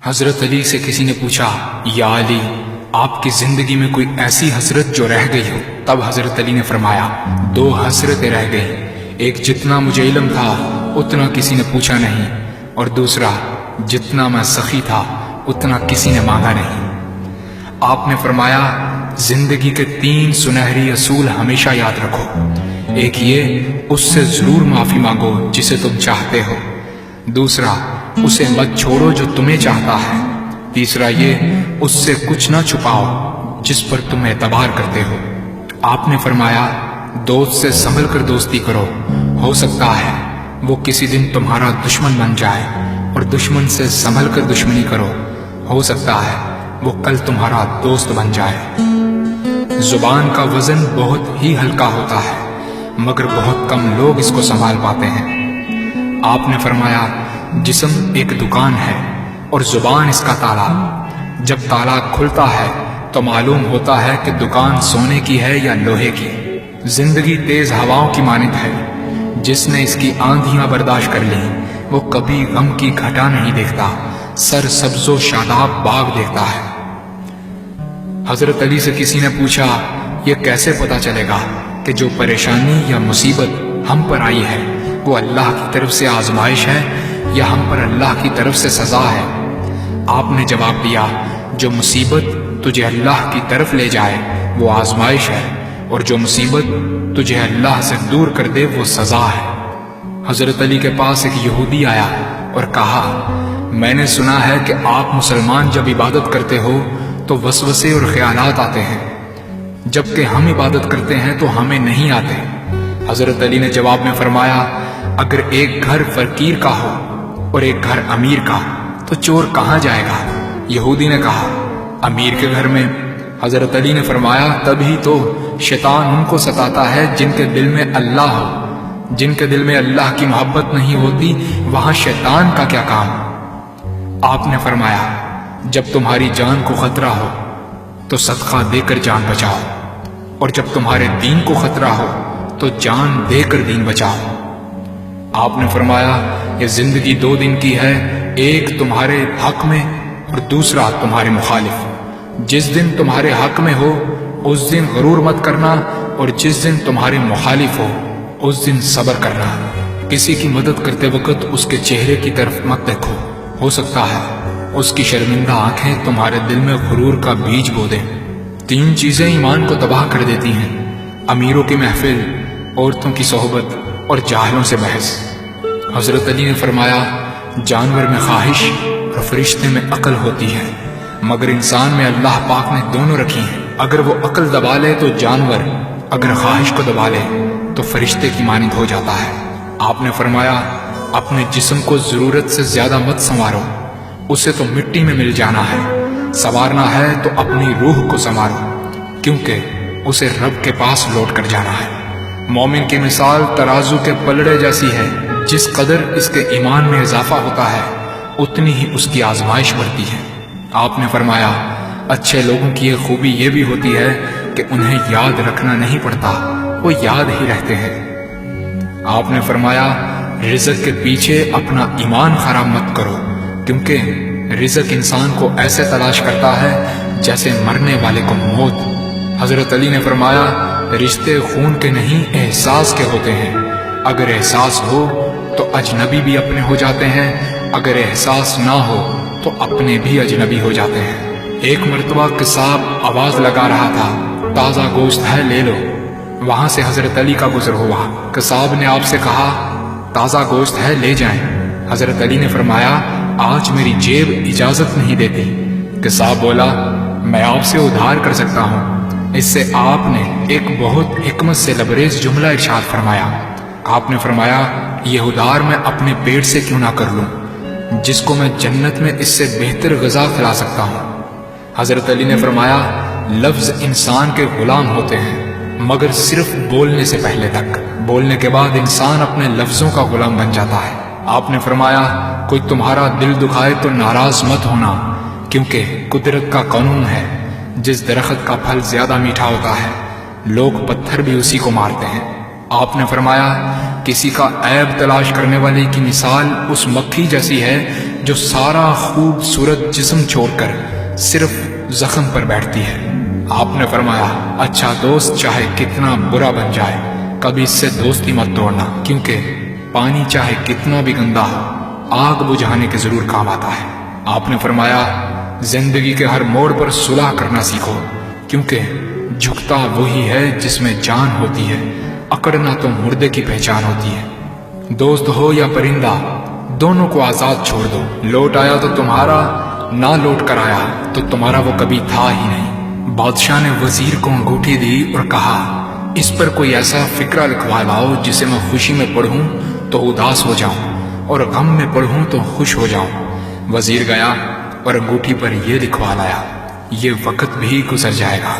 حضرت علی سے کسی نے پوچھا، یا علی، آپ کی زندگی میں کوئی ایسی حسرت جو رہ گئی ہو؟ تب حضرت علی نے فرمایا، 2 حسرتیں رہ گئیں، ایک جتنا مجھے علم تھا اتنا کسی نے پوچھا نہیں، اور دوسرا جتنا میں سخی تھا اتنا کسی نے مانگا نہیں۔ آپ نے فرمایا، زندگی کے 3 سنہری اصول ہمیشہ یاد رکھو۔ ایک یہ، اس سے ضرور معافی مانگو جسے تم چاہتے ہو۔ دوسرا، اسے مت چھوڑو جو تمہیں چاہتا ہے۔ تیسرا یہ، اس سے کچھ نہ چھپاؤ جس پر تم اعتبار کرتے ہو۔ آپ نے فرمایا، دوست سے سنبھل کر دوستی کرو، ہو سکتا ہے وہ کسی دن تمہارا دشمن بن جائے، اور دشمن سے سنبھل کر دشمنی کرو، ہو سکتا ہے وہ کل تمہارا دوست بن جائے۔ زبان کا وزن بہت ہی ہلکا ہوتا ہے، مگر بہت کم لوگ اس کو سنبھال پاتے ہیں۔ آپ نے فرمایا، جسم ایک دکان ہے اور زبان اس کا تالا۔ جب تالا کھلتا ہے تو معلوم ہوتا ہے کہ دکان سونے کی ہے یا لوہے کی۔ زندگی تیز ہواؤں کی مانند ہے، جس نے اس کی آندھیاں برداشت کر لی وہ کبھی غم کی گھٹا نہیں دیکھتا، سر سبز و شاداب باغ دیکھتا ہے۔ حضرت علی سے کسی نے پوچھا، یہ کیسے پتا چلے گا کہ جو پریشانی یا مصیبت ہم پر آئی ہے وہ اللہ کی طرف سے آزمائش ہے یا ہم پر اللہ کی طرف سے سزا ہے؟ آپ نے جواب دیا، جو مصیبت تجھے اللہ کی طرف لے جائے وہ آزمائش ہے، اور جو مصیبت تجھے اللہ سے دور کر دے وہ سزا ہے۔ حضرت علی کے پاس ایک یہودی آیا اور کہا، میں نے سنا ہے کہ آپ مسلمان جب عبادت کرتے ہو تو وسوسے اور خیالات آتے ہیں، جبکہ ہم عبادت کرتے ہیں تو ہمیں نہیں آتے۔ حضرت علی نے جواب میں فرمایا، اگر ایک گھر فقیر کا ہو اور ایک گھر امیر کا تو چور کہاں جائے گا؟ یہودی نے کہا، امیر کے گھر میں۔ حضرت علی نے فرمایا، تبھی تو شیطان ان کو ستاتا ہے جن کے دل میں اللہ ہو۔ جن کے دل میں اللہ کی محبت نہیں ہوتی وہاں شیطان کا کیا کام؟ آپ نے فرمایا، جب تمہاری جان کو خطرہ ہو تو صدقہ دے کر جان بچاؤ، اور جب تمہارے دین کو خطرہ ہو تو جان دے کر دین بچاؤ۔ آپ نے فرمایا، یہ زندگی 2 دن کی ہے، ایک تمہارے حق میں اور دوسرا تمہارے مخالف۔ جس دن تمہارے حق میں ہو اس دن غرور مت کرنا، اور جس دن تمہارے مخالف ہو اس دن صبر کرنا۔ کسی کی مدد کرتے وقت اس کے چہرے کی طرف مت دیکھو، ہو سکتا ہے اس کی شرمندہ آنکھیں تمہارے دل میں غرور کا بیج بو دیں۔ 3 چیزیں ایمان کو تباہ کر دیتی ہیں، امیروں کی محفل، عورتوں کی صحبت اور جاہلوں سے بحث۔ حضرت علی نے فرمایا، جانور میں خواہش اور فرشتے میں عقل ہوتی ہے، مگر انسان میں اللہ پاک نے دونوں رکھی ہیں۔ اگر وہ عقل دبا لے تو جانور، اگر خواہش کو دبا لے تو فرشتے کی مانند ہو جاتا ہے۔ آپ نے فرمایا، اپنے جسم کو ضرورت سے زیادہ مت سنوارو، اسے تو مٹی میں مل جانا ہے۔ سنوارنا ہے تو اپنی روح کو سنوارو، کیونکہ اسے رب کے پاس لوٹ کر جانا ہے۔ مومن کی مثال ترازو کے پلڑے جیسی ہے، جس قدر اس کے ایمان میں اضافہ ہوتا ہے اتنی ہی اس کی آزمائش بڑھتی ہے۔ آپ نے فرمایا، اچھے لوگوں کی ایک خوبی یہ بھی ہوتی ہے کہ انہیں یاد رکھنا نہیں پڑتا، وہ یاد ہی رہتے ہیں۔ آپ نے فرمایا، رزق کے پیچھے اپنا ایمان خراب مت کرو، کیونکہ رزق انسان کو ایسے تلاش کرتا ہے جیسے مرنے والے کو موت۔ حضرت علی نے فرمایا، رشتے خون کے نہیں احساس کے ہوتے ہیں، اگر احساس ہو تو اجنبی بھی اپنے ہو جاتے ہیں، اگر احساس نہ ہو تو اپنے بھی اجنبی ہو جاتے ہیں۔ ایک مرتبہ قصاب آواز لگا رہا تھا، تازہ گوشت ہے لے لو۔ وہاں سے حضرت علی کا گزر ہوا، قصاب نے آپ سے کہا، تازہ گوشت ہے لے جائیں۔ حضرت علی نے فرمایا، آج میری جیب اجازت نہیں دیتی۔ قصاب بولا، میں آپ سے ادھار کر سکتا ہوں۔ اس سے آپ نے ایک بہت حکمت سے لبریز جملہ ارشاد فرمایا۔ آپ نے فرمایا، یہ ادھار میں اپنے پیٹ سے کیوں نہ کر لوں، جس کو میں جنت میں اس سے بہتر غذا کھلا سکتا ہوں۔ حضرت علی نے فرمایا، لفظ انسان کے غلام ہوتے ہیں مگر صرف بولنے سے پہلے تک، بولنے کے بعد انسان اپنے لفظوں کا غلام بن جاتا ہے۔ آپ نے فرمایا، کوئی تمہارا دل دکھائے تو ناراض مت ہونا، کیونکہ قدرت کا قانون ہے، جس درخت کا پھل زیادہ میٹھا ہوتا ہے لوگ پتھر بھی اسی کو مارتے ہیں۔ آپ نے فرمایا، کسی کا عیب تلاش کرنے والے کی مثال اس مکھی جیسی ہے جو سارا خوبصورت جسم چھوڑ کر صرف زخم پر بیٹھتی ہے۔ آپ نے فرمایا اچھا دوست چاہے کتنا برا بن جائے کبھی اس سے دوستی مت توڑنا، کیونکہ پانی چاہے کتنا بھی گندا ہو آگ بجھانے کے ضرور کام آتا ہے۔ آپ نے فرمایا زندگی کے ہر موڑ پر صلح کرنا سیکھو، کیونکہ جھکتا وہی ہے جس میں جان ہوتی ہے، اکڑنا تو مردے کی پہچان ہوتی ہے۔ دوست ہو یا پرندہ دونوں کو آزاد چھوڑ دو، لوٹ آیا تو تمہارا، نہ لوٹ کر آیا تو تمہارا وہ کبھی تھا ہی نہیں۔ بادشاہ نے وزیر کو انگوٹھی دی اور کہا اس پر کوئی ایسا فقرہ لکھوا لاؤ جسے میں خوشی میں پڑھوں تو اداس ہو جاؤں اور غم میں پڑھوں تو خوش ہو جاؤں۔ وزیر گیا اور انگوٹھی پر یہ لکھوا لایا یہ وقت بھی گزر جائے گا۔